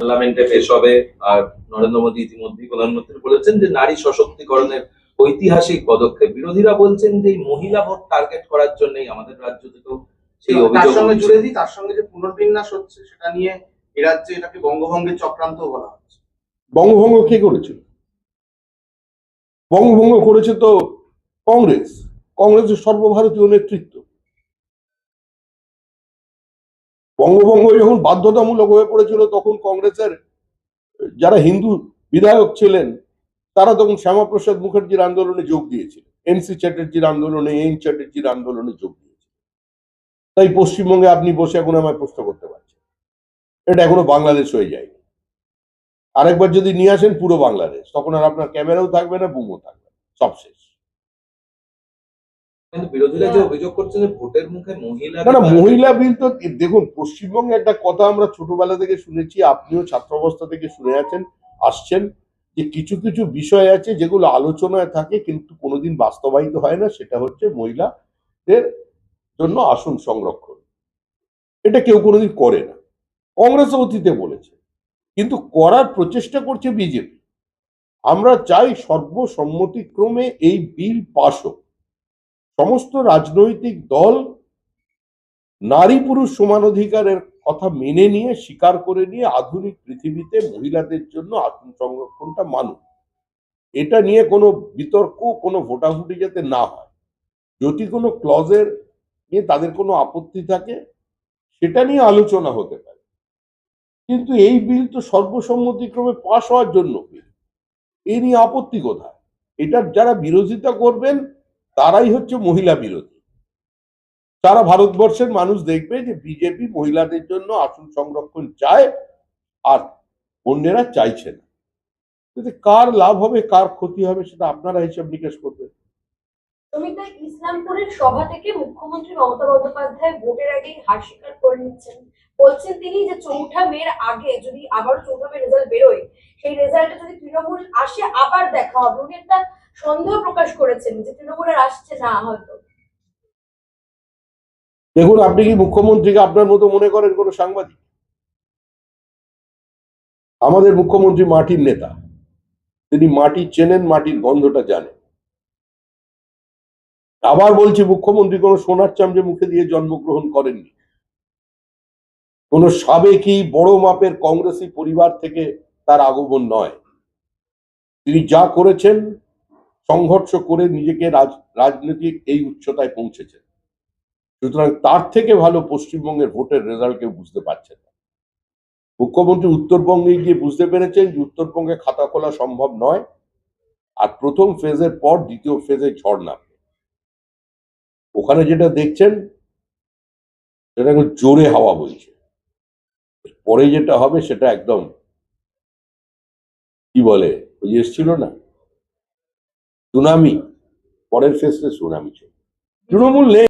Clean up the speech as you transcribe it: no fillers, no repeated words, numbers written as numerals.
পার্লামেন্টে পেশ হবে। আর নরেন্দ্র মোদী ইতিমধ্যেই প্রধানমন্ত্রী বলেছেন যে নারী সশক্তিকরণের ঐতিহাসিক পদক্ষেপ। বিরোধীরা বলছেন যে এই মহিলা ভোট টার্গেট করার জন্যই আমাদের রাজ্য থেকেও সেই তার অভিযোগ সঙ্গে উঠছে। জুড়ে দিই, তার সঙ্গে যে পুনর্বিন্যাস হচ্ছে সেটা নিয়ে এ রাজ্যে এটাকে বঙ্গভঙ্গের চক্রান্ত বলা হচ্ছে। বঙ্গভঙ্গ কে করেছিল? বঙ্গভঙ্গ করেছে তো কংগ্রেস, কংগ্রেসের সর্বভারতীয় নেতৃত্ব। বঙ্গভঙ্গ যখন বাধ্যতামূলক হয়ে পড়েছিল তখন কংগ্রেসের যারা হিন্দু বিধায়ক ছিলেন তারা তখন শ্যামাপ্রসাদ মুখার্জির আন্দোলনে যোগ দিয়েছিল, এনসি চ্যাটার্জির আন্দোলনে, এন চ্যাটার্জির আন্দোলনে যোগ দিয়েছিল। তাই পশ্চিমবঙ্গে আপনি বসে এখন আমায় প্রশ্ন করতে পারছেন, এটা এখনো বাংলাদেশ হয়ে যায়নি। আরেকবার যদি নিয়ে আসেন পুরো বাংলাদেশ, তখন আর আপনার ক্যামেরাও থাকবে না, বুমও থাকবে না, সব শেষ। কিন্তু বিরোধীরা যে অভিযোগ করছে যে ভোটের মুখে মহিলা না, মহিলা বিল তো দেখুন, পশ্চিমবঙ্গে একটা কথা আমরা ছোটবেলা থেকে শুনেছি, আপনিও ছাত্র অবস্থা থেকে শুনে আসছেন যে কিছু কিছু বিষয় আছে যেগুলো আলোচনায় থাকে কিন্তু কোনোদিন বাস্তবায়িত হয় না। সেটা হচ্ছে মহিলাদের জন্য আসন সংরক্ষণ। এটা কেউ কোনোদিন করে না, কংগ্রেস অতীতে বলেছে, কিন্তু করার প্রচেষ্টা করছে বিজেপি। আমরা চাই সর্বসম্মতিক্রমে এই বিল পাস হোক। সমস্ত রাজনৈতিক দল নারী পুরুষ সমান অধিকারের কথা মেনে নিয়ে, স্বীকার করে নিয়ে আধুনিক পৃথিবীতে মহিলাদের জন্য আসন সংরক্ষণটা মানুক। এটা নিয়ে কোনো বিতর্ক, কোনো ভোটাভুটি যাতে না হয়। যদি কোনো ক্লজের নিয়ে তাদের কোনো আপত্তি থাকে সেটা নিয়ে আলোচনা হতে পারে, কিন্তু এই বিল তো সর্বসম্মতিক্রমে পাশ হওয়ার জন্য বিল। এই নিয়ে আপত্তি কোথায়? এটার যারা বিরোধিতা করবেন তারাই হচ্ছে মহিলা বিরোধী। সারা ভারতবর্ষের মানুষ দেখবে যে বিজেপি মহিলাদের জন্য আসন সংরক্ষণ চায় আর অন্যেরা চাইছে না। কার লাভ হবে কার ক্ষতি হবে সেটা আপনারা হিসাব নিকাশ করবেন। ইসলামপুরের সভা থেকে মুখ্যমন্ত্রী মমতা বন্দ্যোপাধ্যায় ভোটের আগেই হার স্বীকার করে নিচ্ছেন। বলছেন তিনি যে 4 মের আগে যদি আবারও 4 মে রেজাল্ট বেরোয়, সেই রেজাল্টে যদি তৃণমূল আসে আবার দেখা হবে। উনি একটা সন্দেহ প্রকাশ করেছেন যে তৃণমূলের আসছে না হয়তো। দেখুন, আপনি কি মুখ্যমন্ত্রীকে আপনার মতো মনে করেন কোন সাংবাদিক? আমাদের মুখ্যমন্ত্রী মাটির নেতা, তিনি মাটি চেনেন, মাটির গন্ধটা জানেন। আবার বলছি, মুখ্যমন্ত্রী কোন সোনার চামচে মুখে দিয়ে জন্মগ্রহণ করেননি। কোন সাবেকি বড় মাপের কংগ্রেসী পরিবার থেকে তার আগমন নয়। তিনি যা করেছেন সংঘর্ষ করে নিজেকে রাজনৈতিক এই উচ্চতায় পৌঁছেছেন। সুতরাং তার থেকে ভালো পশ্চিমবঙ্গের ভোটের রেজাল্ট কেউ বুঝতে পারছেন না। মুখ্যমন্ত্রী উত্তরবঙ্গে গিয়ে বুঝতে পেরেছেন যে উত্তরবঙ্গে খাতা খোলা সম্ভব নয়, আর প্রথম ফেজের পর দ্বিতীয় ফেজে ঝড় নামবে। ওখানে যেটা দেখছেন সেটা জোরে হাওয়া বইছে। পরে যেটা হবে সেটা একদম কি বলে, ওই যে এসছিল না সুনামি, পরের ফেজে সুনামি ছিল। তৃণমূল নেই।